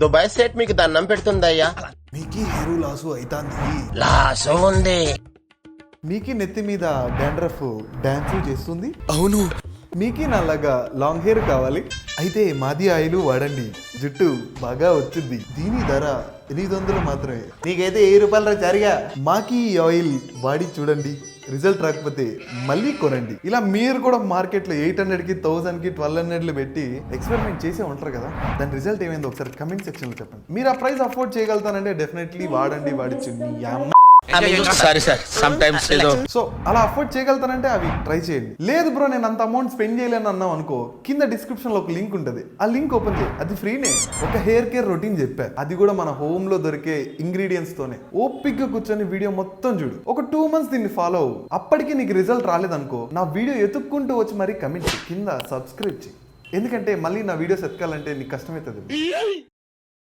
Dubai set మీకు దండం పెడుతుందయ్యా. మీకి హెయిర్ లాసు అవుతుంది. లాసు ఉంది. మీకి నెత్తి మీద డాండ్రఫ్ డాన్స్ చేస్తుంది. అవును. మీకి నల్లగా లాంగ్ హెయిర్ కావాలి అయితే మాది ఆయిల్ వాడండి, జుట్టు బాగా వచ్చింది. దీని ధర 800 మాత్రమే. నీకైతే 1000 రూపాయలు సరిగా. మాకి ఈ ఆయిల్ వాడి చూడండి, రిజల్ట్ రాకపోతే మళ్ళీ కొనండి. ఇలా మీరు కూడా మార్కెట్లో 800కి 1000కి 1200 పెట్టి ఎక్స్పెరిమెంట్ చేసే ఉంటారు కదా, దాని రిజల్ట్ ఏమైందో ఒకసారి కమెంట్ సెక్షన్లో చెప్పండి. మీరు ఆ ప్రైస్ అఫోర్డ్ చేయగలుగుతానంటే డెఫినెట్లీ వాడండి, వాడిచ్చండి. సారీ సార్, సమ్ టైమ్స్ ఏదో. సో అలా అఫోర్డ్ చేయగలుగుతానంటే అవి ట్రై చేయండి. లేదు బ్రో నేను అంత అమౌంట్ స్పెండ్ చేయలేను అన్నావు అనుకో, కింద డిస్క్రిప్షన్ లో ఒక లింక్ ఉంటుంది, ఆ లింక్ ఓపెన్ చేయి, అది ఫ్రీనే. ఒక హెయిర్ కేర్ రొటీన్ చెప్పా, అది కూడా మన హోమ్ లో దొరికే ఇంగ్రీడియంట్స్ తోనే. ఓపిక్ గా కూర్చొని వీడియో మొత్తం చూడు, ఒక 2 months దీన్ని ఫాలో అవ్వు. అప్పటికి నీకు రిజల్ట్ రాలేదనుకో, నా వీడియో ఎతుక్కుంటూ వచ్చి మరి కమెంట్ కింద సబ్స్క్రైబ్ చేయి. ఎందుకంటే మళ్ళీ నా వీడియోస్ ఎతకాలంటే నీకు కష్టమవుతుంది.